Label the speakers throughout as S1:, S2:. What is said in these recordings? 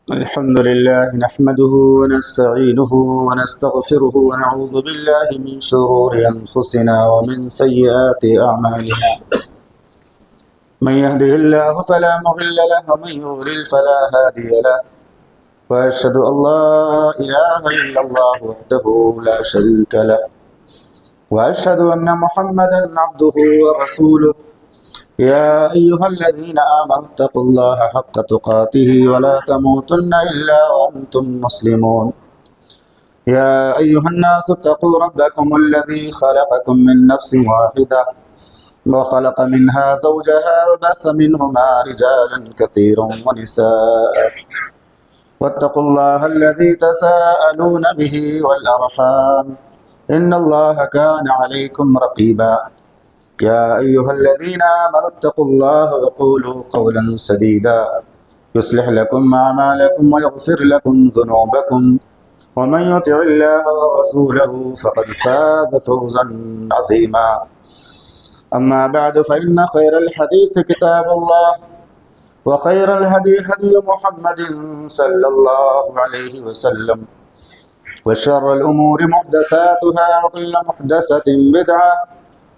S1: الحمد لله نحمده ونستعينه ونستغفره ونعوذ بالله من شرور أنفسنا ومن سيئات أعمالنا. من يهده الله فلا مضل له ومن يضلل فلا هادي له، وأشهد أن لا إله إلا الله وحده لا شريك له، وأشهد أن محمدا عبده ورسوله. يا أيها الذين آمنوا اتقوا الله حق تقاته ولا تموتن إلا وأنتم مسلمون. يا أيها الناس اتقوا ربكم الذي خلقكم من نفس واحدة وخلق منها زوجها وبث منهما رجالا كثيرا ونساء، واتقوا الله الذي تساءلون به والأرحام إن الله كان عليكم رقيبا. يا أيها الذين آمنوا اتقوا الله وقولوا قولا سديدا يصلح لكم أعمالكم ويغفر لكم ذنوبكم، ومن يطع الله ورسوله فقد فاز فوزا عظيما. أما بعد فإن خير الحديث كتاب الله، وخير الهدي هدي محمد صلى الله عليه وسلم، وشر الأمور محدثاتها وكل محدثة بدعة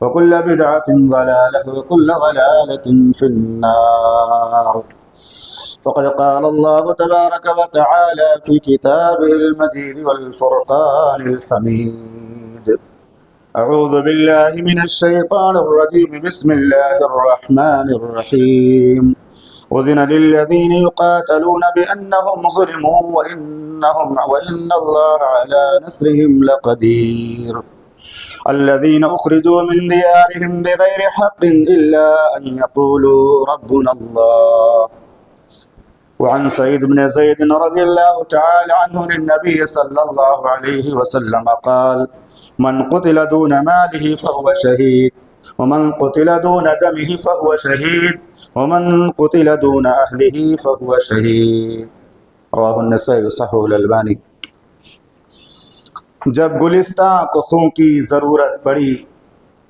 S1: وكل بدعة ضلالة وكل ضلالة في النار. فقد قال الله تبارك وتعالى في كتابه المجيد والفرقان الحميد: أعوذ بالله من الشيطان الرجيم. بسم الله الرحمن الرحيم. أذن للذين يقاتلون بأنهم ظلموا وإن الله على نصرهم لقدير. الذين أخرجوا من ديارهم بغير حق إلا أن يقولوا ربنا الله. وعن سعيد بن زيد رضي الله تعالى عنه للنبي صلى الله عليه وسلم قال: من قتل دون ماله فهو شهيد، ومن قتل دون دمه فهو شهيد، ومن قتل دون أهله فهو شهيد. رواه النسائي صححه الألباني. جب گلستاں کو خون کی ضرورت پڑی،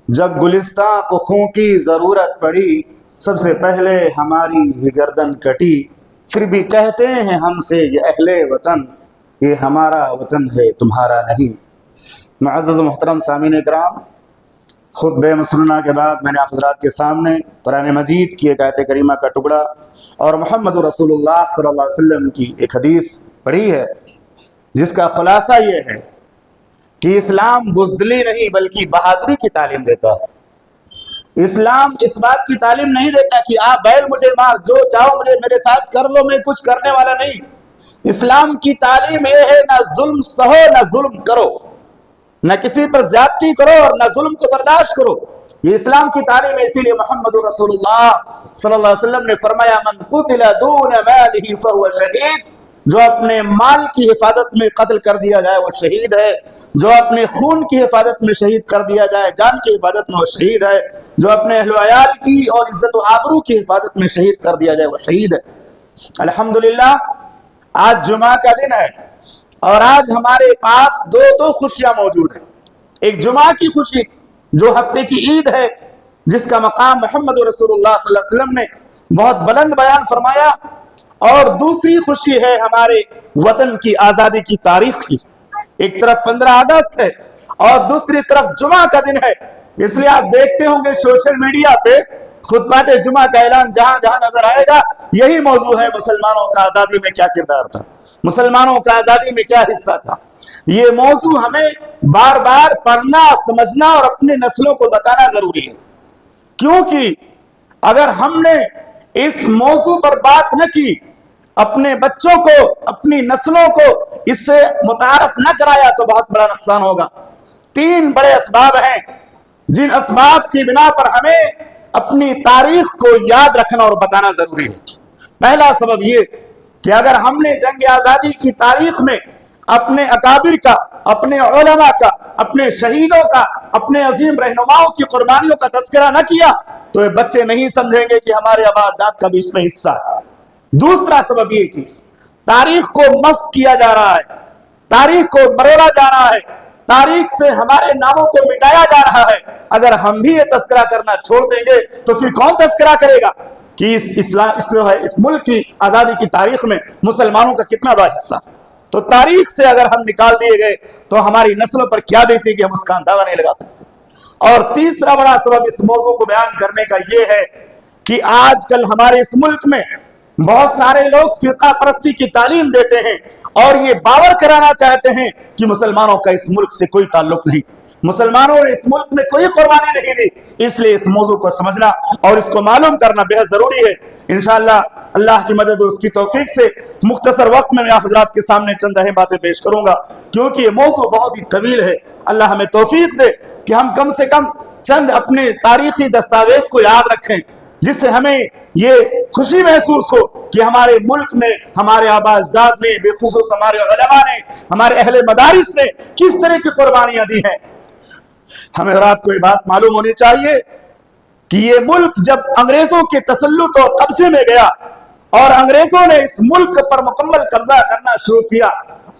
S1: جب گلستاں کو خون کی ضرورت پڑی، سب سے پہلے ہماری ہی گردن کٹی، پھر بھی کہتے ہیں ہم سے یہ اہل وطن، یہ ہمارا وطن ہے تمہارا نہیں۔ معزز محترم سامعین کرام، خطبہ مسنونہ کے بعد میں نے آپ حضرات کے سامنے قرآن مجید کی ایک آیت کریمہ کا ٹکڑا اور محمد رسول اللہ صلی اللہ علیہ وسلم کی ایک حدیث پڑھی ہے، جس کا خلاصہ یہ ہے کہ اسلام بزدلی نہیں بلکہ بہادری کی تعلیم دیتا ہے۔ اسلام اس بات کی تعلیم نہیں دیتا کہ آپ بیل مجھے مار، جو چاہو مجھے میرے ساتھ کر لو، میں کچھ کرنے والا نہیں۔ اسلام کی تعلیم یہ ہے نہ ظلم سہو نہ ظلم کرو، نہ کسی پر زیادتی کرو اور نہ ظلم کو برداشت کرو۔ یہ اسلام کی تعلیم ہے۔ اسی لیے محمد رسول اللہ صلی اللہ علیہ وسلم نے فرمایا: من قتل دون ماله فهو شہید، جو اپنے مال کی حفاظت میں قتل کر دیا جائے وہ شہید ہے، جو اپنے خون کی حفاظت میں شہید کر دیا جائے، جان کی حفاظت میں وہ شہید ہے، جو اپنے اہل و عیال کی اور عزت و آبرو کی حفاظت میں شہید کر دیا جائے وہ شہید ہے۔ الحمدللہ آج جمعہ کا دن ہے اور آج ہمارے پاس دو خوشیاں موجود ہیں۔ ایک جمعہ کی خوشی جو ہفتے کی عید ہے، جس کا مقام محمد رسول اللہ صلی اللہ علیہ وسلم نے بہت بلند بیان فرمایا، اور دوسری خوشی ہے ہمارے وطن کی آزادی کی تاریخ کی۔ ایک طرف 15 اگست ہے اور دوسری طرف جمعہ کا دن ہے۔ اس لیے آپ دیکھتے ہوں گے سوشل میڈیا پہ خطبات جمعہ کا اعلان جہاں جہاں نظر آئے گا، یہی موضوع ہے: مسلمانوں کا آزادی میں کیا کردار تھا، مسلمانوں کا آزادی میں کیا حصہ تھا۔ یہ موضوع ہمیں بار بار پڑھنا، سمجھنا اور اپنی نسلوں کو بتانا ضروری ہے، کیونکہ اگر ہم نے اس موضوع پر بات نہ کی، اپنے بچوں کو، اپنی نسلوں کو اس سے متعارف نہ کرایا تو بہت بڑا نقصان ہوگا۔ 3 بڑے اسباب ہیں جن اسباب کی بنا پر ہمیں اپنی تاریخ کو یاد رکھنا اور بتانا ضروری ہے۔ پہلا سبب یہ کہ اگر ہم نے جنگ آزادی کی تاریخ میں اپنے اکابر کا، اپنے علماء کا، اپنے شہیدوں کا، اپنے عظیم رہنماؤں کی قربانیوں کا تذکرہ نہ کیا تو یہ بچے نہیں سمجھیں گے کہ ہمارے آبا اجداد کا بھی اس میں حصہ ہے۔ دوسرا سبب یہ کہ تاریخ کو مسخ کیا جا رہا ہے، تاریخ کو مروڑا جا رہا ہے، تاریخ سے ہمارے ناموں کو مٹایا جا رہا ہے۔ اگر ہم بھی یہ تذکرہ کرنا چھوڑ دیں گے تو پھر کون تذکرہ کرے گا؟ کہ اس ملک کی آزادی کی تاریخ میں مسلمانوں کا کتنا بڑا حصہ. تو تاریخ سے اگر ہم نکال دیے گئے تو ہماری نسلوں پر کیا بیتی کہ ہم اس کا اندازہ نہیں لگا سکتے. اور تیسرا بڑا سبب اس موضوع کو بیان کرنے کا یہ ہے کہ آج کل ہمارے اس ملک میں بہت سارے لوگ فرقہ پرستی کی تعلیم دیتے ہیں اور یہ باور کرانا چاہتے ہیں کہ مسلمانوں کا اس ملک سے کوئی تعلق نہیں، مسلمانوں نے اس ملک میں کوئی قربانی نہیں دی. اس لیے اس موضوع کو سمجھنا اور اس کو معلوم کرنا بہت ضروری ہے. انشاءاللہ اللہ کی مدد اور اس کی توفیق سے مختصر وقت میں آپ حضرات کے سامنے چند اہم باتیں پیش کروں گا، کیونکہ یہ موضوع بہت ہی طویل ہے. اللہ ہمیں توفیق دے کہ ہم کم سے کم چند اپنے تاریخی دستاویز کو یاد رکھیں، جس سے ہمیں یہ خوشی محسوس ہو کہ ہمارے ملک میں ہمارے آباء اجداد نے، بالخصوص ہمارے علماء نے، ہمارے اہل مدارس نے کس طرح کی قربانیاں دی ہیں. ہمیں رات کو یہ بات معلوم ہونی چاہیے کہ یہ ملک جب انگریزوں کے تسلط اور قبضے میں گیا اور انگریزوں نے اس ملک پر مکمل قبضہ کرنا شروع کیا،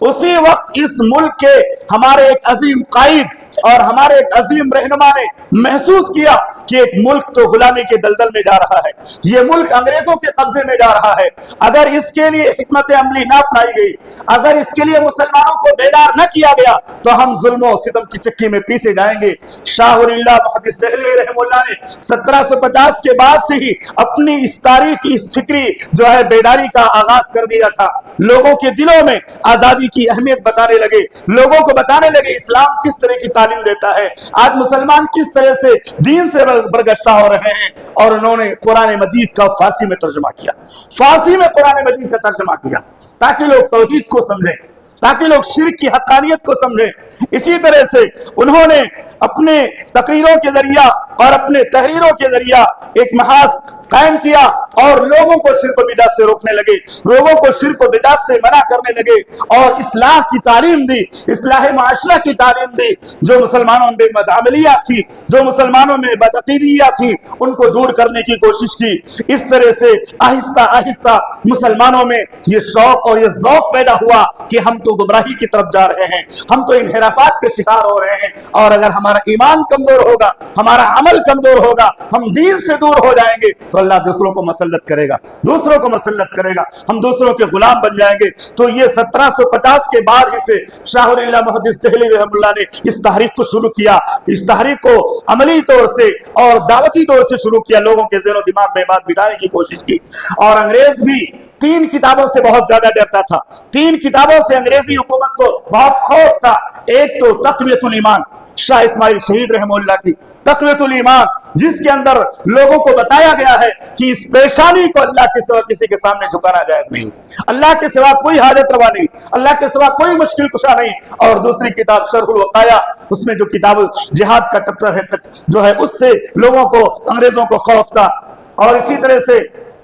S1: اسی وقت اس ملک کے ہمارے ایک عظیم قائد اور ہمارے ایک عظیم رہنما نے محسوس کیا کہ ایک ملک تو غلامی کے دلدل میں جا رہا ہے، یہ ملک انگریزوں کے قبضے میں جا رہا ہے. اگر اس کے لیے حکمت عملی نہ اپنائی گئی، اگر اس کے لیے مسلمانوں کو بیدار نہ کیا گیا تو ہم ظلم و ستم کی چکی میں پیسے جائیں گے. شاہ ولی اللہ محدث دہلوی رحمہ اللہ نے 1750 کے بعد سے ہی اپنی اس تاریخی فکری جو ہے بیداری کا آغاز کر دیا تھا. لوگوں کے دلوں میں آزادی کی اہمیت بتانے لگے، لوگوں کو بتانے لگے اسلام کس طرح کی تعلیم دیتا ہے، آج مسلمان کس طرح سے دین سے برگشتہ ہو رہے ہیں. اور انہوں نے قرآن مجید کا فارسی میں ترجمہ کیا، فارسی میں قرآن مجید کا ترجمہ کیا تاکہ لوگ توحید کو سمجھیں، تاکہ لوگ شرک کی حقانیت کو سمجھیں. اسی طرح سے انہوں نے اپنے تقریروں کے ذریعہ اور اپنے تحریروں کے ذریعہ ایک محاذ قائم کیا اور لوگوں کو شرک و بدعت سے روکنے لگے، لوگوں کو شرک و بدعت سے منع کرنے لگے اور اصلاح کی تعلیم دی، اصلاح معاشرہ کی تعلیم دی. جو مسلمانوں میں بدعملیاں تھی، جو مسلمانوں میں بدعقیدیاں تھی، ان کو دور کرنے کی کوشش کی. اس طرح سے آہستہ آہستہ مسلمانوں میں یہ شوق اور یہ ذوق پیدا ہوا کہ ہم تو گمراہی کی طرف جا رہے ہیں، ہم تو انحرافات کے شکار ہو رہے ہیں، اور اگر ہمارا ایمان کمزور ہوگا، ہمارا عمل کمزور ہوگا، ہم دین سے دور ہو جائیں گے تو اللہ دوسروں کو مسلط کرے گا، دوسروں کو مسلط کرے گا، ہم دوسروں کے غلام بن جائیں گے. تو یہ 1750 کے بعد ہی سے شاہ ولی اللہ محدث دہلوی رحمہ اللہ نے اس تحریک کو شروع کیا. اس تحریک کو عملی طور سے اور دعوتی طور سے شروع کیا، لوگوں کے ذہن و دماغ میں بات بٹھانے کی کوشش کی. اور انگریز بھی 3 کتابوں سے بہت زیادہ ڈرتا تھا، 3 کتابوں سے انگریزی حکومت کو بہت خوف تھا. ایک تو تقویۃ الایمان، شاہ اسماعیل شہید رحمہ اللہ کی تقویۃ الایمان، جس کے اندر لوگوں کو بتایا گیا ہے کہ اس پیشانی کو اللہ کے سوا کسی کے سامنے جھکانا جائز نہیں، اللہ کے سوا کوئی حاجت روا نہیں، اللہ کے سوا کوئی مشکل کشا نہیں. اور دوسری کتاب شرح الوقایہ، اس میں جو کتاب جہاد کا چیپٹر ہے جو ہے، اس سے لوگوں کو، انگریزوں کو خوف تھا. اور اسی طرح سے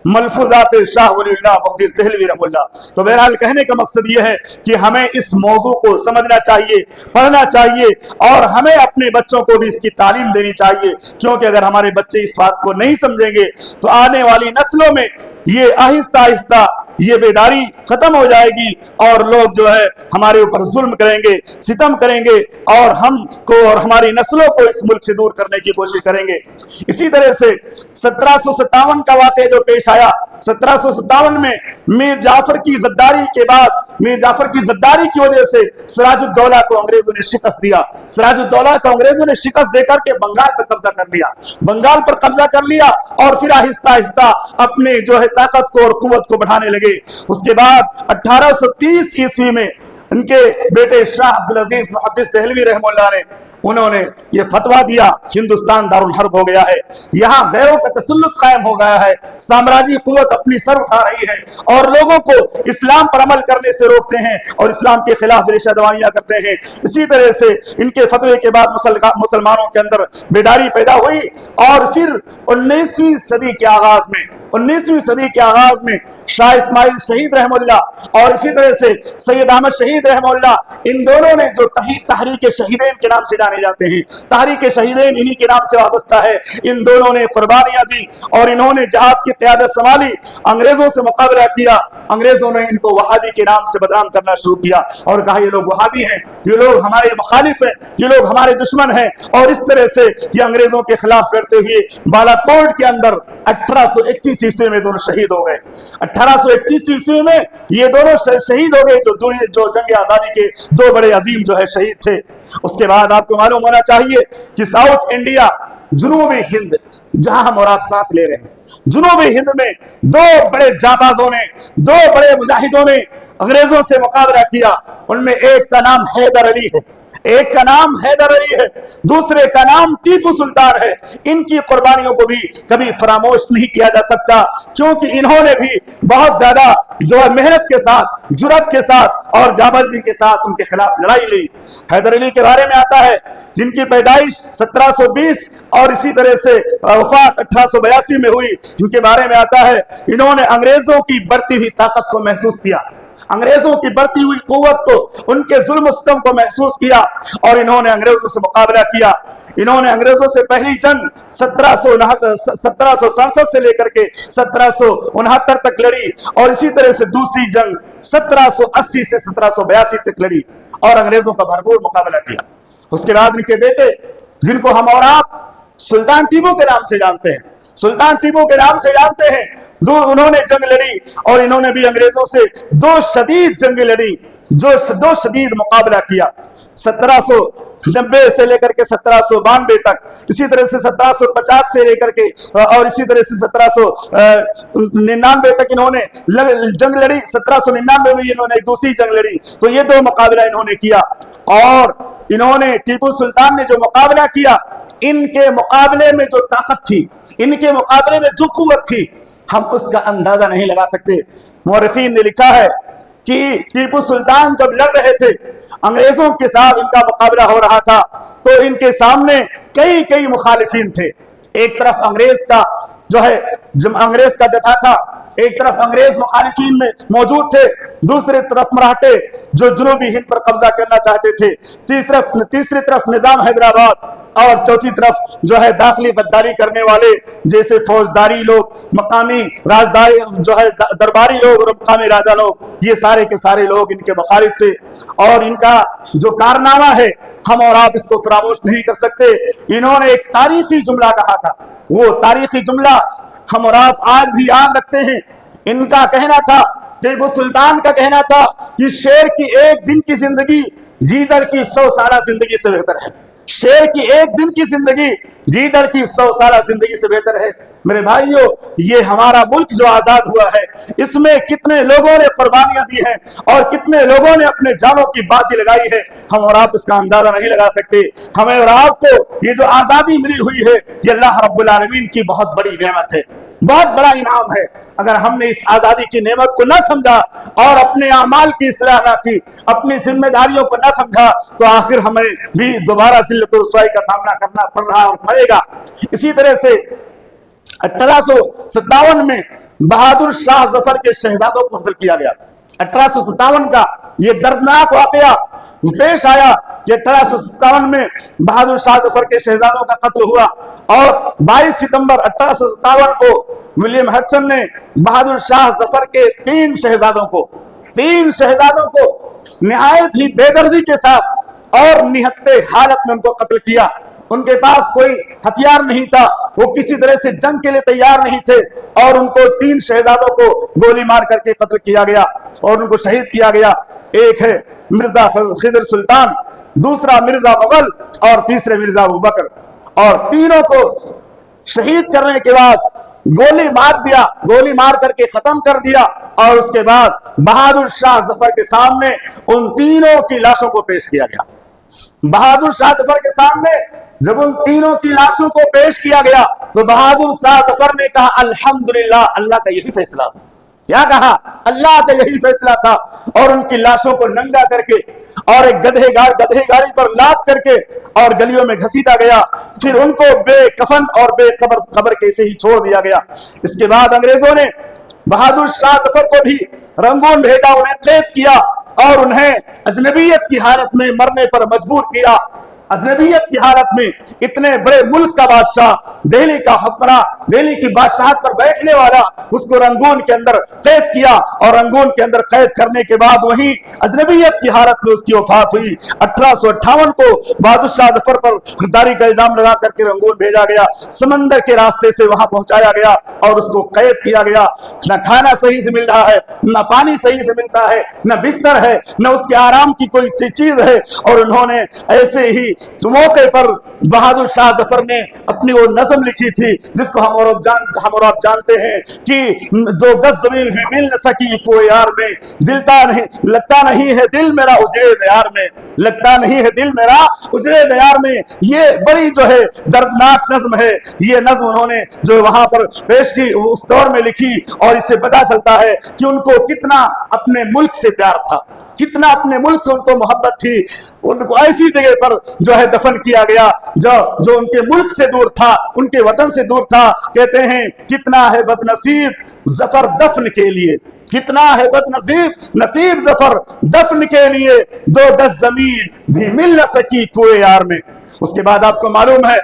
S1: ملفوظات شاہ ولی اللہ محدث دہلوی رحمہ اللہ. تو بہرحال کہنے کا مقصد یہ ہے کہ ہمیں اس موضوع کو سمجھنا چاہیے، پڑھنا چاہیے، اور ہمیں اپنے بچوں کو بھی اس کی تعلیم دینی چاہیے، کیونکہ اگر ہمارے بچے اس بات کو نہیں سمجھیں گے تو آنے والی نسلوں میں یہ آہستہ آہستہ یہ بیداری ختم ہو جائے گی اور لوگ جو ہے ہمارے اوپر ظلم کریں گے، ستم کریں گے، اور ہم کو اور ہماری نسلوں کو اس ملک سے دور کرنے کی کوشش کریں گے. اسی طرح سے 1757 کا واقعہ جو پیش آیا، 1757 میں میر جعفر کی غداری کے بعد، میر جعفر کی غداری کی وجہ سے سراج الدولہ کو انگریزوں نے شکست دیا. سراج الدولہ کو انگریزوں نے شکست دے کر کے بنگال پر قبضہ کر لیا، بنگال پر قبضہ کر لیا، اور پھر آہستہ آہستہ اپنے جو ہے طاقت کو اور قوت کو بڑھانے لگے. اس کے بعد 1830 عیسوی میں ان کے بیٹے شاہ عبدالعزیز محدث دہلوی رحمہ اللہ نے انہوں نے یہ فتویٰ دیا، ہندوستان دارالحرب ہو گیا ہے، یہاں غیروں کا تسلط قائم ہو گیا ہے، سامراجی قوت اپنی سر اٹھا رہی ہے اور لوگوں کو اسلام پر عمل کرنے سے روکتے ہیں اور اسلام کے خلاف ریشہ دوانیاں کرتے ہیں. اسی طرح سے ان کے فتوے کے بعد مسلمانوں کے اندر بیداری پیدا ہوئی. اور پھر 19ویں صدی کے آغاز میں شاہ اسماعیل شہید رحمہ اللہ اور اسی طرح سے سید احمد شہید رحمہ اللہ، ان دونوں نے جو تحریک شہیدین کے نام سے جانے جاتے ہیں، تحریک شہیدین انہی کے نام سے وابستہ ہے، ان دونوں نے قربانیاں دی اور انہوں نے جہاد کی قیادت سنبھالی، انگریزوں سے مقابلہ کیا. انگریزوں نے ان کو وہابی کے نام سے بدنام کرنا شروع کیا اور کہا یہ لوگ وہابی ہیں، یہ لوگ ہمارے مخالف ہیں، یہ لوگ ہمارے دشمن ہیں. اور اس طرح سے یہ انگریزوں کے خلاف لڑتے ہوئے بالا کوٹ کے اندر 1831 ईस्वी में दोनों शहीद हो गए। 1831 ईस्वी में ये दोनों शहीद हो गए, जो जंग आज़ादी के दो बड़े अजीम जो है शहीद थे। उसके बाद आपको मालूम होना चाहिए कि साउथ इंडिया, जुनूबी हिंद, जहां हम और आप सांस ले रहे हैं, जुनूबी हिंद में दो बड़े जाबाजों ने, दो बड़े मुजाहिदों ने अंग्रेजों से मुकाबला किया। उनमें एक का नाम हैदर अली है, एक का नाम हैदर अली है, दूसरे का नाम टीपू सुल्तान है। इनकी कुर्बानियों को भी कभी फरामोश नहीं किया जा सकता, क्योंकि इन्होंने भी बहुत ज्यादा जो है मेहनत के साथ, जुर्रत के साथ और जाबाजी के साथ उनके खिलाफ लड़ाई ली। हैदर अली के बारे में आता है, जिनकी पैदाइश 1720 और इसी तरह से वफात 1882 में हुई। इनके बारे में आता है, इन्होंने अंग्रेजों की बढ़ती हुई ताकत को महसूस किया, अंग्रेजों की बढ़ती हुई कुव्वत को, उनके जुल्म सितम को महसूस किया और इन्होंने अंग्रेजों से मुकाबला किया। इन्होंने अंग्रेजों से पहली जंग 1767 से लेकर के 1769 तक लड़ी और इसी तरह से दूसरी जंग 1780 से 1782 तक लड़ी और अंग्रेजों का भरपूर मुकाबला किया। उसके बाद इनके बेटे, जिनको हम और आप सुल्तान टीपू के नाम से जानते हैं, सुल्तान टीपू के नाम से जानते हैं, उन्होंने जंग लड़ी और इन्होंने भी अंग्रेजों से दो शदीद जंग लड़ी, दो शदीद मुकाबला किया। 1790 से लेकर के 1792 तक, इसी तरह से 1750 से लेकर के और इसी तरह से 1799 तक इन्होंने जंग लड़ी। 1799 में इन्होंने दूसरी जंग लड़ी। तो ये दो मुकाबला इन्होंने किया और इन्होंने, टीपू सुल्तान ने जो मुकाबला किया, इनके मुकाबले में जो ताकत थी, इनके मुकाबले में जो कुव्वत थी, हम उसका अंदाजा नहीं लगा सकते। मुअर्रिखीन ने लिखा है कि टीपू सुल्तान जब लड़ रहे थे, अंग्रेजों के साथ इनका मुकाबला हो रहा था, तो इनके सामने कई कई मुखालिफिन थे। एक तरफ अंग्रेज का जो है अंग्रेज का जथा था, एक तरफ अंग्रेज मुखालिफिन में मौजूद थे, दूसरी तरफ मराठे जो जुनूबी हिंद पर कब्जा करना चाहते थे, तीसरी तरफ निजाम हैदराबाद और चौथी तरफ जो है दाखिली गद्दारी करने वाले जैसे फौजदारी लोग, मकामी राजदारी जो है दरबारी लोग और मकामी राजा लोग, ये सारे के सारे लोग इनके मुखालिफ थे। और इनका जो कारनामा है, हम और आप इसको फरामोश नहीं कर सकते। इन्होंने एक तारीखी जुमला कहा था, वो तारीखी जुमला हम और आप आज भी याद रखते हैं। इनका कहना था, टीपू सुल्तान का कहना था कि शेर की एक दिन की जिंदगी गीदड़ की 100 साल जिंदगी से बेहतर है। शेर की एक दिन की जिंदगी गीदड़ की 100 साल जिंदगी से बेहतर है। मेरे भाइयों, ये हमारा मुल्क जो आजाद हुआ है, इसमें कितने लोगों ने कुर्बानियां दी हैं और कितने लोगों ने अपने जानों की बाजी लगाई है, हम और आप इसका अंदाजा नहीं लगा सकते। हमें और आपको ये जो आजादी मिली हुई है, ये अल्लाह रब्बुल आलमीन की बहुत बड़ी नेमत है, बहुत बड़ा इनाम है। अगर हमने इस आजादी की नेमत को न समझा और अपने अमाल की इस्लाह न की, अपनी जिम्मेदारियों को न समझा, तो आखिर हमें भी दोबारा जिल्लत और रुसवाई का सामना करना पड़ रहा और पड़ेगा। इसी तरह से 1857 में बहादुर शाह जफर के शहजादों को कत्ल किया गया। 1857 का ये दर्दनाक वाकया पेश आया कि 1857 में बहादुर शाह जफर के शहजादों का कत्ल हुआ और 22 सितंबर 1857 को विलियम हडसन ने बहादुर शाह जफर के तीन शहजादों को निहायत ही बेदर्दी के साथ और निहत्ते हालत में उनको कत्ल किया। उनके पास कोई हथियार नहीं था, वो किसी तरह से जंग के लिए तैयार नहीं थे और उनको तीन शहजादों को गोली मार करके कत्ल किया गया और उनको शहीद किया गया। एक है मिर्जा खिजर सुल्तान, दूसरा मिर्जा मुगल और तीसरे मिर्जा अबू बकर। और तीनों को शहीद करने के बाद गोली मार करके खत्म कर दिया और उसके बाद बहादुर शाह जफर के सामने उन तीनों की लाशों को पेश किया गया। बहादुर शाह जफर के सामने जब उन तीनों की लाशों को पेश किया गया तो बहादुर शाह जफर ने कहा, अल्हम्दुलिल्लाह, अल्लाह का यही फैसला था। क्या कहा? अल्लाह का यही फैसला था। और उनकी लाशों को नंगा करके और एक गधे गाड़ी पर लाद करके और गलियों में घसीटा गया। फिर उनको बेकफन और बेकबर कैसे ही छोड़ दिया गया। इसके बाद अंग्रेजों ने बहादुर शाह जफर को भी रंगून भेजा, उन्हें कैद किया और उन्हें अजनबियत की हालत में मरने पर मजबूर किया। अजनबियत की हालत में इतने बड़े मुल्क का बादशाह, दिल्ली का हुक्मरान, दिल्ली की बादशाहत पर बैठने वाला, उसको रंगून के अंदर कैद किया और रंगून के अंदर कैद करने के बाद वहीं अजनबियत की हालत में उसकी वफात हुई। 1858 को बहादुर शाह जफर पर गद्दारी का इल्जाम लगा करके रंगून भेजा गया, समंदर के रास्ते से वहां पहुंचाया गया और उसको कैद किया गया। न खाना सही से मिल रहा है, न पानी सही से मिलता है, न बिस्तर है, न उसके आराम की कोई चीज है। और उन्होंने ऐसे ही मौके पर बहादुर शाह जफर ने अपनी वो नज़म लिखी थी जिसको हम और आप जानते हैं कि 2 गज जमीन भी मिल न सकी कोई यार में, लगता नहीं है दिल मेरा उजड़े दयार में, लगता नहीं है दिल मेरा उजड़े दयार में। ये बड़ी जो है दर्दनाक नज़्म है। ये नज़्म उन्होंने जो वहां पर पेश की उस दौर में लिखी और इससे पता चलता है कि उनको कितना अपने मुल्क से प्यार था, कितना अपने मुल्क से उनको मोहब्बत थी। उनको ऐसी जगह पर जो है दफन किया गया जो उनके मुल्क से दूर था, उनके वतन से दूर था। कहते हैं कितना है बदनसीब जफर दफन के लिए, कितना है बदनसीब जफर दफन के लिए, 2 गज जमीन भी मिल न सकी कोई यार में। उसके बाद आपको मालूम है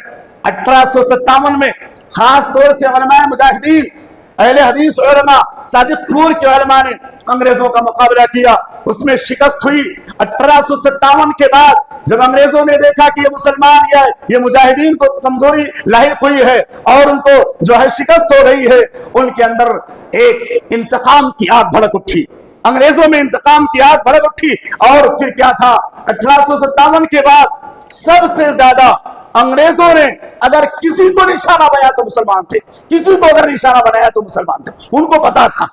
S1: 1857 में खास तौर से उलमाए मुजाहिदीन, अहले हदीस उलमा, सादिक़पुर के उलमा ने अंग्रेजों का मुकाबला किया, उसमें शिकस्त हुई। 1857 के बाद जब अंग्रेजों ने देखा कि ये मुसलमान या ये मुजाहिदीन को कमजोरी लाहिक हुई है और उनको जो है शिकस्त हो रही है, उनके अंदर एक इंतकाम की आग भड़क उठी, अंग्रेजों में इंतकाम की आग भड़क उठी। और फिर क्या था, 1857 के बाद सबसे ज्यादा अंग्रेजों ने अगर किसी को निशाना बनाया तो मुसलमान थे, किसी को अगर निशाना बनाया तो मुसलमान थे। उनको पता था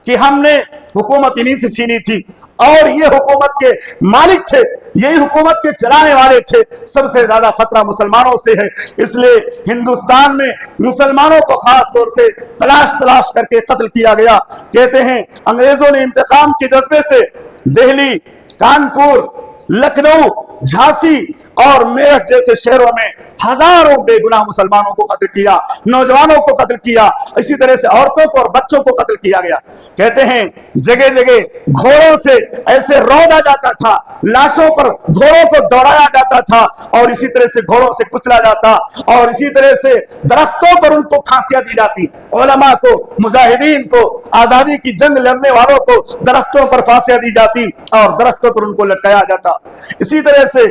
S1: कि हमने हुकूमत इन्हीं से छीनी थी और ये हुकूमत के मालिक थे, यही हुकूमत के चलाने वाले थे। सबसे ज्यादा खतरा मुसलमानों से है, इसलिए हिंदुस्तान में मुसलमानों को खास तौर से तलाश करके कत्ल किया गया। कहते हैं अंग्रेजों ने इंतकाम के जज्बे से दिल्ली, कानपुर, लखनऊ, झांसी और मेरठ जैसे शहरों में हजारों बेगुनाह मुसलमानों को कत्ल किया, नौजवानों को कत्ल किया, इसी तरह से औरतों को और बच्चों को कत्ल किया गया। कहते हैं जगह जगह घोड़ों से ऐसे रौंदा जाता था, लाशों पर घोड़ों को दौड़ाया जाता था और इसी तरह से घोड़ों से कुचला जाता और इसी तरह से दरख्तों पर उनको फांसियां दी जाती। उलमा को, मुजाहिदीन को, आजादी की जंग लड़ने वालों को दरख्तों पर फांसियां दी जाती और दरख्तों पर उनको लटकाया जाता। इसी तरह से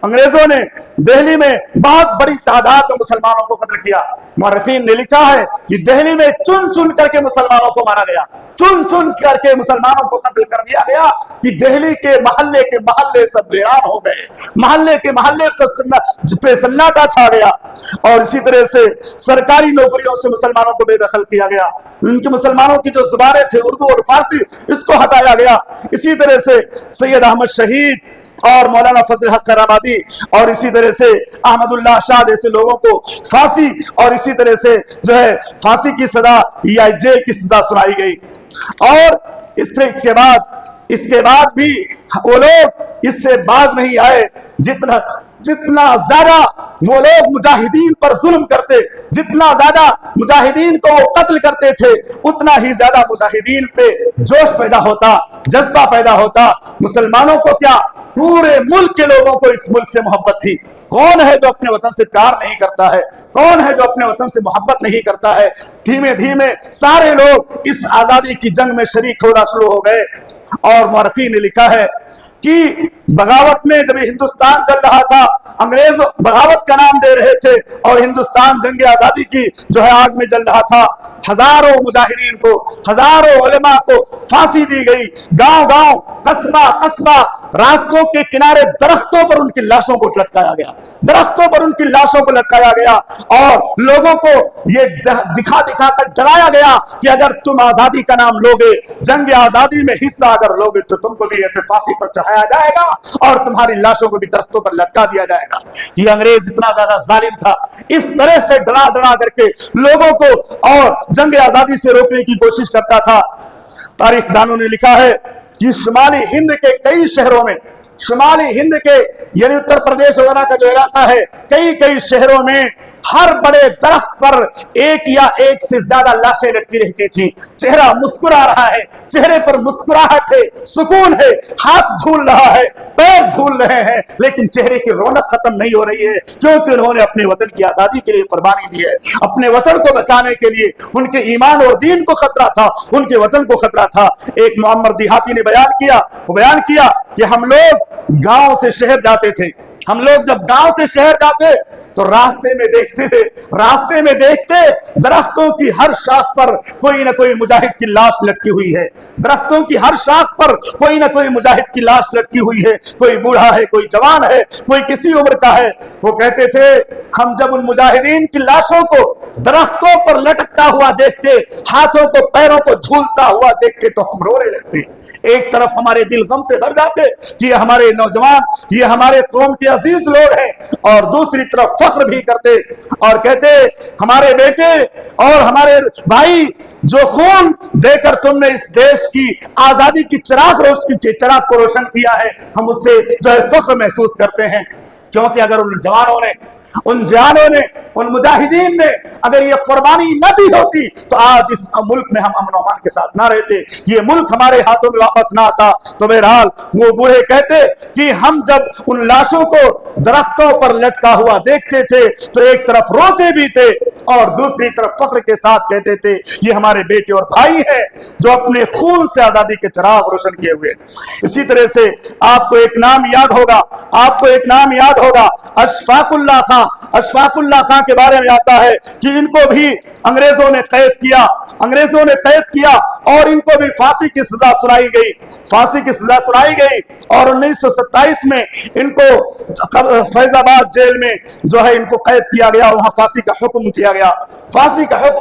S1: अंग्रेजों ने दिल्ली में बहुत बड़ी तादाद में मुसलमानों को कत्ल किया। मुअर्रिखीन ने लिखा है कि दिल्ली में चुन चुन करके मुसलमानों को मारा गया, चुन चुन करके मुसलमानों को कत्ल कर दिया गया कि दिल्ली के महल्ले सब वीरान हो गए, महल्ले के महल्ले सब पे सन्नाटा छा गया। और इसी तरह से सरकारी नौकरियों से मुसलमानों को बेदखल किया गया, उनके मुसलमानों की जो जुबानें थे उर्दू और फारसी, इसको हटाया गया। इसी तरह से सैयद अहमद शहीद और मौलाना फजल हक करामाती और इसी तरह से अहमदुल्लाह शाह जैसे लोगों को फांसी और इसी तरह से जो है फांसी की सजा या जेल की सजा सुनाई गई। और इसके बाद भी वो लोग इससे बाज नहीं आए। जितना ज्यादा वो लोग मुजाहिदीन पर जुल्म करते, जितना ज्यादा मुजाहिदीन को वो कत्ल करते थे, उतना ही ज्यादा मुजाहिदीन पे जोश पैदा होता, जज्बा पैदा होता। मुसलमानों को क्या, पूरे मुल्क के लोगों को इस मुल्क से मोहब्बत थी। कौन है जो अपने वतन से प्यार नहीं करता है, कौन है जो अपने वतन से मोहब्बत नहीं करता है। धीमे धीमे सारे लोग इस आजादी की जंग में शरीक होना शुरू हो गए। और मुअर्रिखीन ने लिखा है कि बगावत में जब हिंदुस्तान चल रहा था, अंग्रेज बगावत का नाम दे रहे थे और हिंदुस्तान जंग आजादी की जो है आग में जल रहा था। हजारों मुजाहिदीन को, हजारों उलमा को फांसी दी गई। गांव गांव, कस्बा कस्बा, रास्तों के किनारे दरख्तों पर उनकी लाशों को लटकाया गया, दरख्तों पर उनकी लाशों को लटकाया गया और लोगों को ये दिखा दिखा कर डराया गया कि अगर तुम आजादी का नाम लोगे, जंग आजादी में हिस्सा अगर लोगे तो तुमको भी ऐसे फांसी पर चढ़ाया जाएगा और तुम्हारी लाशों को भी दरख्तों पर लटका दिया जाएगा। ये अंग्रेज इतना ज्यादा जालिम था, इस तरह से डरा डरा करके लोगों को और जंग आजादी से रोकने की कोशिश करता था। तारीख दानों ने लिखा है कि शुमाली हिंद के कई शहरों में, शुमाली हिंद के यानी उत्तर प्रदेश वगैरह का जो इलाका है, कई कई शहरों में हर बड़े दरख्त पर एक या एक से ज्यादा लाशें लटकी रहती थी। चेहरा मुस्कुरा रहा है, चेहरे पर मुस्कुराहट है, सुकून है, हाथ झूल रहा है, पैर झूल रहे हैं, लेकिन चेहरे की रौनक खत्म नहीं हो रही है, क्योंकि उन्होंने अपने वतन की आजादी के लिए कुर्बानी दी है। अपने वतन को बचाने के लिए उनके ईमान और दीन को खतरा था, उनके वतन को खतरा था। एक मुअम्मर देहाती ने बयान किया कि हम लोग गांव से शहर जाते थे, हम लोग जब गांव से शहर जाते तो रास्ते में देखते दरख्तों की हर शाख पर कोई ना कोई मुजाहिद की लाश लटकी हुई है, दरख्तों की हर शाख पर कोई ना कोई मुजाहिद की लाश लटकी हुई है, कोई बूढ़ा है, कोई जवान है, कोई किसी उम्र का है। वो कहते थे हम जब उन मुजाहिदीन की लाशों को दरख्तों पर लटकता हुआ देखते, हाथों को पैरों को झूलता हुआ देखते तो हम रोने लगते। एक तरफ हमारे दिल गम से भर जाते कि ये हमारे नौजवान, ये हमारे कौम के अजीज लोग हैं, और दूसरी तरफ फख्र भी करते और कहते हमारे बेटे और हमारे भाई जो खून देकर तुमने इस देश की आजादी की चिराग को रोशन किया है, हम उससे जो है फख्र महसूस करते हैं। क्योंकि अगर उन जवानों ने, उन जानों ने, उन मुजाहिदीन ने अगर ये कुर्बानी न दी होती तो आज इस मुल्क में हम अमन अमान के साथ ना रहते, ये मुल्क हमारे हाथों में वापस ना आता। तो बहरहाल वो बूढ़े कहते कि हम जब उन लाशों को दरख्तों पर लटका हुआ देखते थे तो एक तरफ रोते भी थे और दूसरी तरफ फख्र के साथ कहते थे ये हमारे बेटे और भाई हैं जो अपने खून से आजादी के चिराग रोशन किए हुए। इसी तरह से आपको एक नाम याद होगा, अशफाकुल्लाह खां। अशफाकुल्लाह खां के बारे में आता है कि इनको भी अंग्रेजों ने कैद किया और इनको भी फांसी की सजा सुनाई गई और 1927 में इनको फैजाबाद जेल में जो है इनको कैद किया गया, वहां फांसी का हुक्म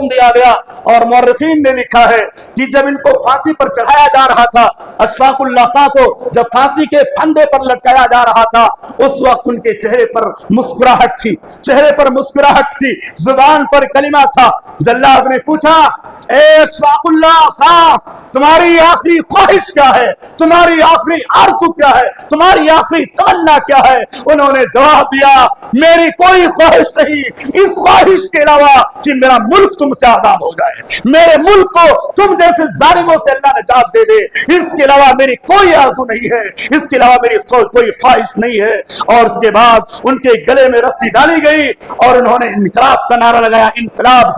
S1: दिया गया। और मुअर्रिखीन ने लिखा है कि जब इनको फांसी पर चढ़ाया जा रहा था, अशफाकुल्लाह खां को जब फांसी के फंदे पर लटकाया जा रहा था, उस वक्त उनके चेहरे पर मुस्कुराहट थी, जुबान पर कलिमा था। जल्लाद ने पूछा, ए अशफाकुल्लाह खां, तुम्हारी आखिरी ख्वाहिश क्या है, तुम्हारी आखिरी आरज़ू क्या है, तुम्हारी आखिरी तमन्ना क्या है? उन्होंने जवाब दिया, मेरी कोई ख्वाहिश नहीं, इस ख्वाहिश के अलावा कि मेरा मुल्क तुमसे आजाद हो जाए, मेरे मुल्क को तुम जैसे जालिमों से अल्लाह निजात दे दे, इसके अलावा मेरी कोई आरज़ू नहीं है, इसके अलावा मेरी कोई ख्वाहिश नहीं है। और उसके बाद उनके गले में रस्सी डाली गई और उन्होंने इनकलाब का नारा लगाया, इनकलाब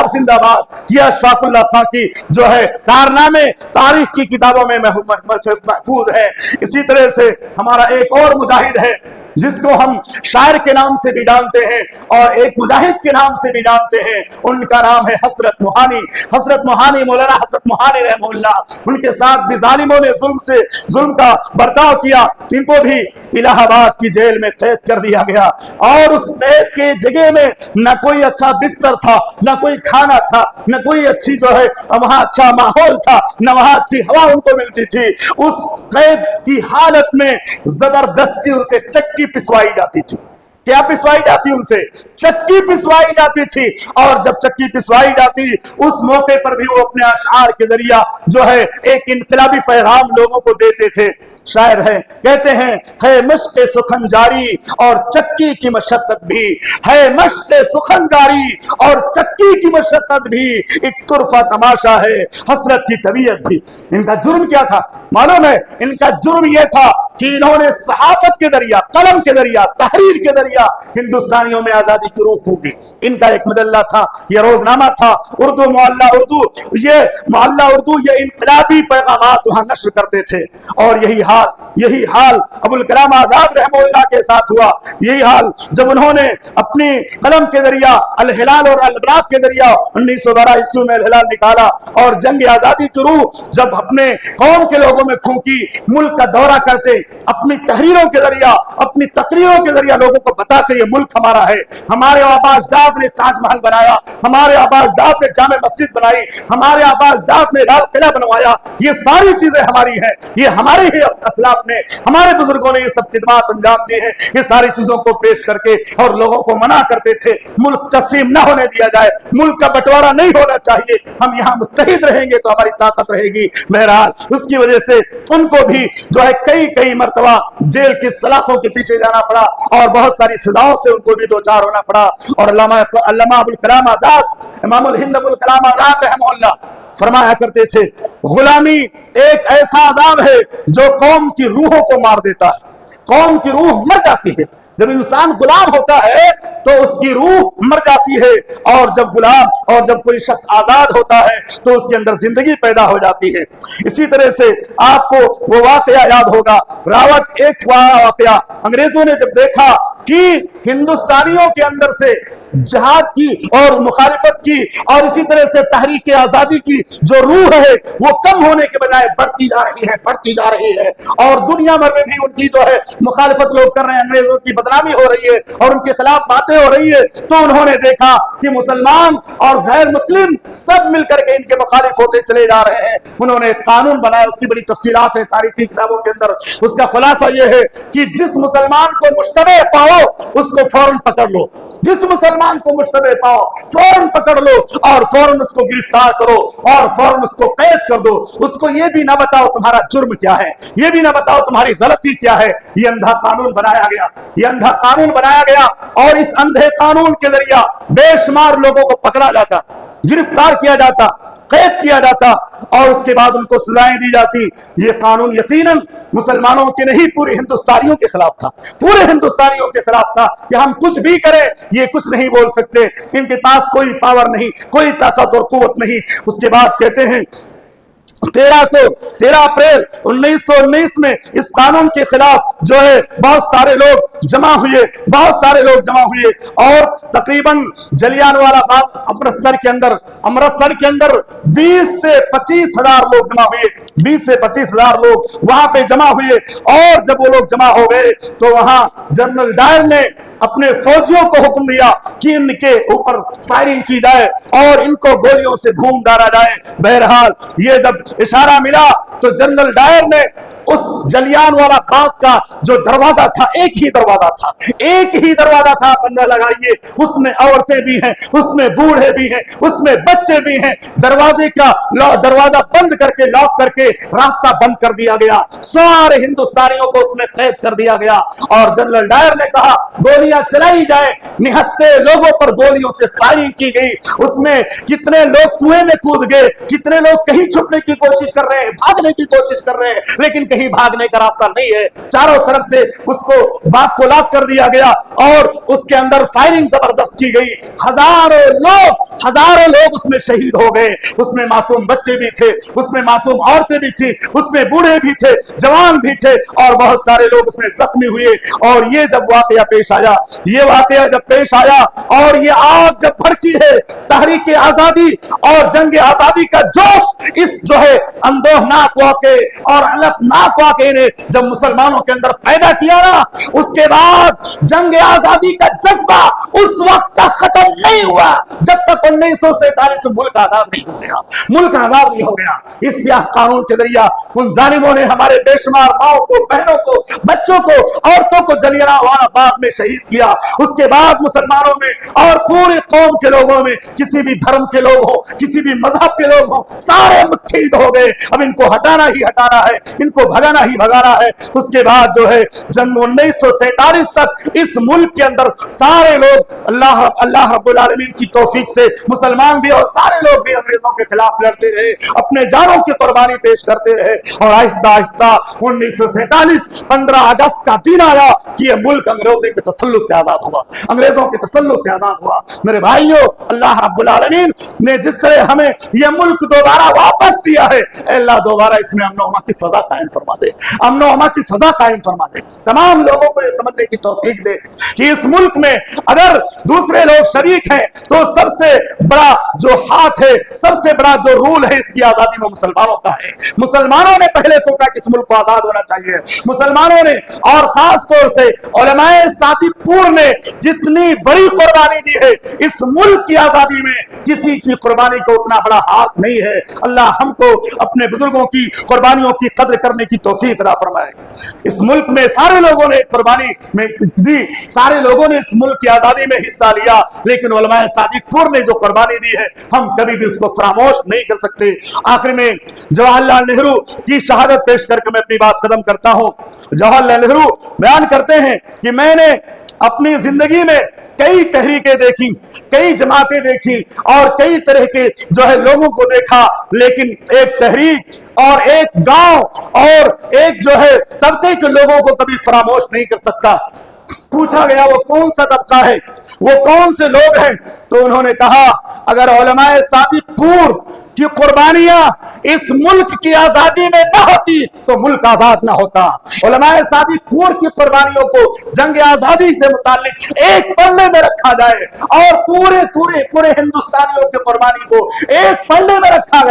S1: जिंदाबाद। ये अशफाकुल्लाह खां की जो है कारनामे तारीख की किताबों में महफूज है। इसी तरह से हमारा एक और मुजाहिद है जिसको हम शायर के नाम से भी जानते हैं और एक मुजाहिद के नाम से भी जानते हैं, उनका नाम है हसरत मोहानी। मौलाना हसरत मोहानी रहमतुल्लाह। उनके साथ भी जालिमों ने जुल्म का बर्ताव किया, इनको भी इलाहाबाद की जेल में कैद कर दिया गया और उस कैद के जगह में न कोई अच्छा बिस्तर था, न कोई खाना था, न कोई अच्छी जो है वहां अच्छा माहौल था, न वहां अच्छी हवा उनको मिलती थी। उस कैद की हालत में जबरदस्ती उनसे चक्की पिसवाई जाती थी। क्या पिसवाई जाती? उनसे चक्की पिसवाई जाती थी। और जब चक्की पिसवाई जाती उस मौके पर भी वो अपने अशआर के जरिया जो है एक इनकलाबी पैगाम लोगों को देते थे। शायर है, कहते हैं, है मश्क सुखन जारी और चक्की की मशक्कत भी, है मश्क सुखन जारी और चक्की की मशक्कत भी, एक तुरफा तमाशा है हसरत की तबीयत भी। इनका जुर्म क्या था मालूम है? इनका जुर्म यह था कि इन्होंने सहाफत के जरिया, कलम के जरिया, तहरीर के जरिया हिंदुस्तानियों में आजादी की रूह फूकी। इनका एक मजल्ला था, यह रोजनामा था, उर्दू मोहल्ला उर्दू, ये इनकलाबी पैगामात वहां नश्र करते थे। और यही हाल अबुल कलाम आजाद रहमतुल्लाह के साथ हुआ। यही हाल जब उन्होंने अपनी कलम के जरिया अल हिलाल और अल बराक के जरिया 1912 ईस्वी में अल हिलाल निकाला और जंग आजादी की रूह जब अपने कौम के लोगों में फूंकी, मुल्क का दौरा करते, अपनी तहरीरों के जरिया, अपनी तकरीरों के जरिया लोगों को बताते ये मुल्क हमारा है, हमारे आबाजदाद ने ताजमहल बनाया, हमारे आबाजदाद ने जामे मस्जिद बनाई, हमारे आबाजदाद ने लाल किला बनवाया, ये सारी चीजें हमारी हैं, ये हमारे ही असलाफ ने, हमारे बुजुर्गों ने ये सब खिदमत अंजाम दी है। ये सारी चीजों को पेश करके और लोगों को मना करते थे मुल्क तस्लीम न होने दिया जाए, मुल्क का बंटवारा नहीं होना चाहिए, हम यहाँ मुत्तहिद रहेंगे तो हमारी ताकत रहेगी। बहरहाल उसकी वजह से उनको भी जो है कई مرتبہ जेल की सलाखों के पीछे जाना पड़ा और बहुत सारी सजाओं से उनको भी दो चार होना पड़ा। और अल्लामा अबुल कलाम आजाद, इमामुल हिंद अबुल कलाम आजाद रहमहुल्लाह फरमाया करते थे, गुलामी एक ऐसा अजाब है जो कौम की रूहों को मार देता है। कौम की रूह मर जाती है। जब इंसान गुलाम होता है तो उसकी रूह मर जाती है, और जब गुलाम और जब कोई शख्स आजाद होता है तो उसके अंदर जिंदगी पैदा हो जाती है। इसी तरह से आपको वो वाकया याद होगा, रावत एक वाकया, अंग्रेजों ने जब देखा कि हिंदुस्तानियों के अंदर से जहाद की और मुखालिफत की और इसी तरह से तहरीक आजादी की जो रूह है वो कम होने के बजाय बढ़ती जा रही है और दुनिया भर में भी उनकी जो है मुखालिफत लोग कर रहे हैं, अंग्रेजों की बदनामी हो रही है और उनके खिलाफ बातें हो रही है, तो उन्होंने देखा कि मुसलमान और गैर मुस्लिम सब मिलकर के इनके मुखालिफ होते चले जा रहे हैं। उन्होंने कानून बनाया, उसकी बड़ी तफसीलात है तारीखी किताबों के अंदर। उसका खुलासा यह है कि जिस मुसलमान को मुश्तबे पाओ उसको फौरन पकड़ लो, जिस मुसलमान को मुश्तबे पाओ फौरन पकड़ लो और फौरन उसको गिरफ्तार करो और फौरन उसको कैद कर दो। उसको ये भी ना बताओ तुम्हारा जुर्म क्या है, ये भी ना बताओ तुम्हारी गलती क्या है। ये अंधा कानून बनाया गया, ये अंधा कानून बनाया गया और इस अंधे कानून के जरिए बेशुमार लोगों को पकड़ा जाता, गिरफ्तार किया जाता, कैद किया जाता और उसके बाद उनको सजाएं दी जाती। ये कानून यकीनन मुसलमानों के नहीं पूरे हिंदुस्तानियों के खिलाफ था, पूरे हिंदुस्तानियों के खिलाफ था कि हम कुछ भी करें ये कुछ नहीं बोल सकते, इनके पास कोई पावर नहीं, कोई ताकत और कुव्वत नहीं। उसके बाद कहते हैं 13 अप्रैल 1919 में इस कानून के खिलाफ जो है बहुत सारे लोग जमा हुए और तकरीबन जलियांवाला बाग अमृतसर के अंदर 20 से 25 हजार लोग जमा हुए, 20 से 25 हजार लोग वहां पे जमा हुए। और जब वो लोग जमा हो गए तो वहां जनरल डायर ने अपने फौजियों को हुक्म दिया कि इनके ऊपर फायरिंग की जाए और इनको गोलियों से भून डाला जाए। बहरहाल ये जब इशारा मिला तो जनरल डायर ने उस जलियांवाला बाग का जो दरवाजा था, एक ही दरवाजा था, अंदर लगाइए, उसमें औरतें भी हैं, उसमें बूढ़े भी हैं, उसमें बच्चे भी हैं। दरवाजा बंद करके, लॉक करके रास्ता बंद कर दिया गया, सारे हिंदुस्तानियों को उसमें कैद कर दिया गया। और जनरल डायर ने कहा गोलियां चलाई जाए, निहत्थे लोगों पर गोलियों से फायरिंग की गई। उसमें कितने लोग कुएं में कूद गए, कितने लोग कहीं छुपने की कोशिश कर रहे हैं, भागने की कोशिश कर रहे हैं, लेकिन कहीं भागने का रास्ता नहीं है। चारों तरफ से उसको बाग को लॉक कर दिया गया और उसके अंदर फायरिंग जबरदस्त की गई। हजारों लोग उसमें शहीद हो गए। उसमें मासूम बच्चे भी थे, उसमें मासूम औरतें भी थी, उसमें बूढ़े भी थे, जवान भी थे और बहुत सारे लोग उसमें जख्मी हुए। और ये जब वाकया पेश आया और ये आग जब भड़की है, तहरीक आजादी और जंग आजादी का जोश इस जो है अंदोहनाक वाक़े और अलगनाक वाक़े ने जब मुसलमानों के अंदर पैदा किया ना, उसके बाद जंग आजादी का जज्बा उस वक्त तक खत्म नहीं हुआ जब तक 1947 में मुल्क आजाद नहीं हो गया। इस स्याह कानून के जरिए उन जालिमों ने हमारे बेशुमार माओं को, बहनों को, बच्चों को, औरतों को जलियांवाला बाग में शहीद किया। उसके बाद मुसलमानों में और पूरे कौम के लोगों में, किसी भी धर्म के लोग हो, किसी भी मजहब के लोग हो, सारे मुत्तहिद हो गए। अब इनको हटाना ही हटाना है, इनको भगाना ही भगाना है। उसके बाद जो है जंग 1947 तक इस मुल्क के अंदर सारे लोग अल्लाह रब्बुल आलमीन की तौफीक से मुसलमान भी और सारे लोग भी अंग्रेजों के खिलाफ लड़ते रहे, अपने जानों की कुर्बानी पेश करते रहे। और आहिस्ता आहिस्ता 1947 15 अगस्त का दिन आया कि यह मुल्क अंग्रेजों के तसल्लुत से आजाद हुआ। मेरे भाइयों, अल्लाह रब्बुल आलमीन ने जिस तरह हमें यह मुल्क दोबारा वापस दिया है, अल्लाह दोबारा इसमें अमन की फजा कायम फरमा दे, तमाम लोगों को यह समझने की तौफीक दे कि इस मुल्क में अगर दूसरे लोग शरीक हैं तो सबसे बड़ा जो हाथ है, सबसे बड़ा जो रूल है इसकी आजादी में मुसलमानों का है। मुसलमानों ने पहले सोचा कि इस मुल्क को आजाद होना चाहिए, मुसलमानों ने और खास तौर से उलमाए सातिकपुर ने जितनी बड़ी कुर्बानी दी है इस मुल्क की आजादी में, किसी की कुर्बानी को उतना बड़ा हाथ नहीं है। अल्लाह हमको अपने बुजुर्गों की कुर्बानियों की कद्र करने की तौफीक तौफीक अता फरमाए। इस मुल्क में सारे लोगों ने कुर्बानी में दी, सारे लोगों ने इस मुल्क की आजादी में हिस्सा लिया, लेकिन उलमाए सादिकपुर ने जो कुर्बानी दी है हम कभी भी उसको फरामोश नहीं कर सकते। आखिर में जवाहरलाल नेहरू की शहादत पेश करके मैं अपनी बात खत्म करता हूं। जवाहरलाल नेहरू बयान करते हैं कि मैंने अपनी जिंदगी में कई तहरीकें देखी, कई जमातें देखी और कई तरह के जो है लोगों को देखा, लेकिन एक तहरीक और एक गांव और एक जो है तबके के लोगों को कभी फरामोश नहीं कर सकता। पूछा गया वो कौन सा तबका है, वो कौन से लोग हैं, तो उन्होंने कहा अगर उलमाए सादिकपुर की कुर्बानियां इस मुल्क की आजादी में न होती तो मुल्क आजाद न होता। उलमाए सादिकपुर की कुर्बानियों को जंग आजादी से मुताल्लिक एक पल्ले में रखा जाए और पूरे हिंदुस्तानियों की कुर्बानी को एक पल्ले में रखा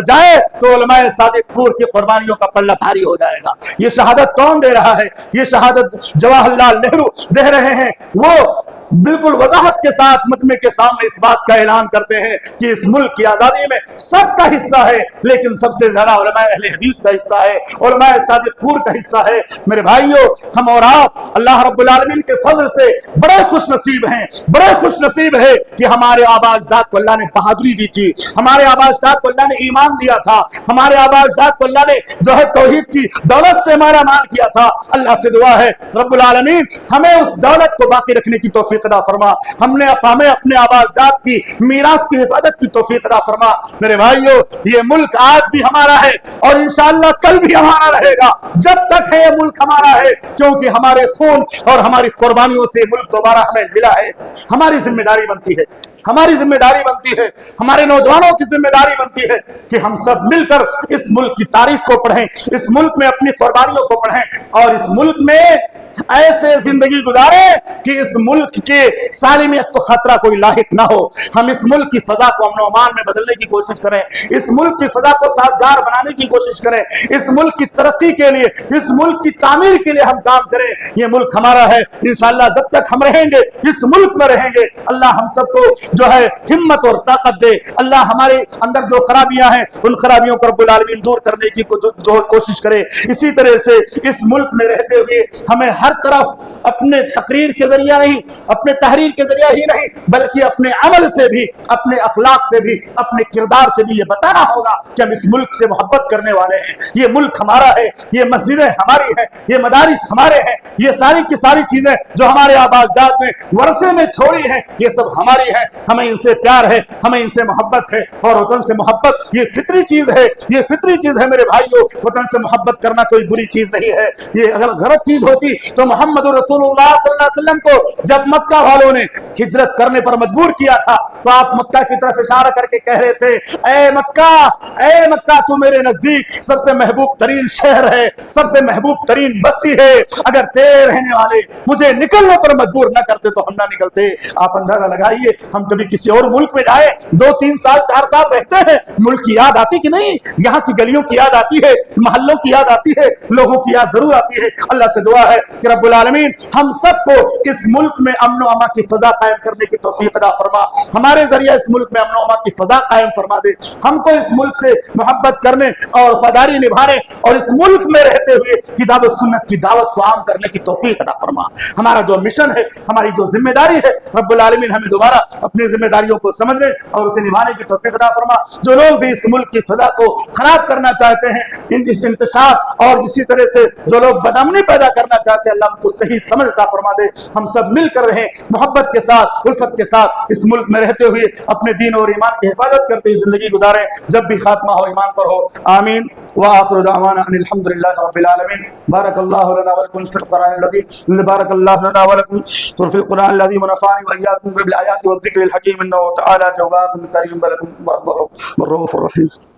S1: जाए तो उलमाए सादिकपुर की कुर्बानियों का पल्ला भारी हो जाएगा। ये शहादत कौन दे रहा है? ये शहादत जवाहरलाल नेहरू दे रहे हैं। वो बिल्कुल वजाहत के साथ मजमे के सामने इस बात का ऐलान करते हैं कि इस मुल्क की आजादी में सबका हिस्सा है, लेकिन सबसे ज्यादा उलमाए अहले हदीस का हिस्सा है, उलमाए सादिकपुर का हिस्सा है। मेरे भाइयों, हम और आप अल्लाह रब्बुल आलमीन के फजल से बड़े खुश नसीब हैं, बड़े खुश नसीब है कि हमारे आबा अजदाद को अल्लाह ने बहादुरी दी थी, हमारे आबा अजदाद को अल्लाह ने ईमान दिया था, हमारे आबा अजदाद को अल्लाह ने जो है तौहीद की दौलत से माला माल किया था। अल्लाह से दुआ है रब्बुल आलमीन हमें उस दौलत को बाकी रखने की तौफीक अता फरमा, हमें अपने आबा अजदाद की मीरास की हिफाजत की तौफीक अता फरमा। मेरे भाइयों, ये मुल्क आज भी हमारा है और इंशाअल्लाह कल भी हमारा रहेगा जब तक है ये मुल्क हमारा है, क्योंकि हमारे खून और हमारी कुर्बानियों से मुल्क दोबारा हमें मिला है। हमारी जिम्मेदारी बनती है, हमारी जिम्मेदारी बनती है, हमारे नौजवानों की जिम्मेदारी बनती है कि हम सब मिलकर इस मुल्क की तारीख को पढ़ें, इस मुल्क में अपनी कुर्बानियों को पढ़ें और इस मुल्क में ऐसे जिंदगी गुजारे कि इस मुल्क के सालिमियत को खतरा कोई लाहिक ना हो। हम इस मुल्क की फजा को अमन अमान में बदलने की कोशिश करें, इस मुल्क की फजा को साजगार बनाने की कोशिश करें, इस मुल्क की तरक्की के लिए, इस मुल्क की तामीर के लिए हम काम करें। ये मुल्क हमारा है, इंशाअल्लाह जब तक हम रहेंगे इस मुल्क में रहेंगे। अल्लाह हम सबको जो है हिम्मत और ताकत दे। अल्लाह हमारे अंदर जो खराबियां हैं उन खराबियों को रब्बुल आलमीन दूर करने की जो कोशिश करे। इसी तरह से इस मुल्क में रहते हुए हमें हर तरफ अपने तकरीर के जरिए नहीं, अपने तहरीर के जरिए ही नहीं, बल्कि अपने अमल से भी, अपने अखलाक से भी, अपने किरदार से भी ये बताना होगा कि हम इस मुल्क से मोहब्बत करने वाले हैं। ये मुल्क हमारा है, ये मस्जिदें हमारी हैं, ये मदारिस हमारे हैं, ये सारी की सारी चीजें जो हमारे आबा अजदाद ने वरसे में छोड़ी हैं ये सब हमारी हैं। हमें इनसे प्यार है, हमें इनसे मोहब्बत है और वतन से मोहब्बत ये फितरी चीज है, ये फितरी चीज है मेरे भाइयों। वतन से मोहब्बत करना कोई बुरी चीज नहीं है। ये अगर गलत चीज होती तो मोहम्मद रसूलुल्लाह सल्लल्लाहु अलैहि वसल्लम को जब मक्का वालों ने हिजरत करने पर मजबूर किया था तो आप मक्का की तरफ इशारा करके कह रहे थे, ए मक्का तू मेरे नजदीक सबसे महबूब तरीन शहर है, सबसे महबूब तरीन बस्ती है। अगर तेरे रहने वाले मुझे निकलने पर मजबूर न करते तो हम ना निकलते। आप अंदाजा लगाइए, हम कभी किसी और मुल्क में जाए 2-3 साल 4 साल रहते हैं, मुल्क की याद आती कि नहीं? यहाँ की गलियों की याद आती है, मोहल्लों की याद आती है, लोगों की याद जरूर आती है। अल्लाह से दुआ है कि रब्बुल आलमीन हम सबको इस मुल्क में अमन व अमा की फजा कायम करने की तौफीक अता फरमा, हमारे जरिए इस मुल्क में अमन व अमा की फजा कायम फरमा दे। हमको इस मुल्क से मोहब्बत करने और वफादारी निभाने और इस मुल्क में रहते हुए किताब सुन्नत की दावत को आम करने की तौफीक अता फरमा। हमारा जो मिशन है, हमारी जो जिम्मेदारी है, रब्बुल आलमीन हमें दोबारा अपनी जिम्मेदारियों को समझने और उसे निभाने की तौफीक अता फरमा। जो लोग भी इस मुल्क की फजा को खराब करना चाहते हैं, इंतशार और इसी तरह से जो लोग बदअमनी पैदा करना चाहते हैं, अल्लाह उनको सही समझ अता फरमा दे। हम सब मिलकर रहें, मोहब्बत के साथ, उल्फत के साथ इस मुल्क में रहते हुए अपने दीन और ईमान की हिफाजत करते हुए जिंदगी गुजारें, जब भी खात्मा हो ईमान पर हो। आमीन व आखिरु दावाना अनिल हम्दुलिल्लाहि रब्बिल आलमीन। बारकल्लाहु लना व लकुम फिल कुरानिल अज़ीम, बारकल्लाहु लना व लकुम फिल कुरानिल अज़ीम व नफ़अनी व इय्याकुम बिल आयाति व ज़िक्रिल हकीम। इन्नहु तआला जवादुन करीम व लकुम रऊफ़ुर रहीम।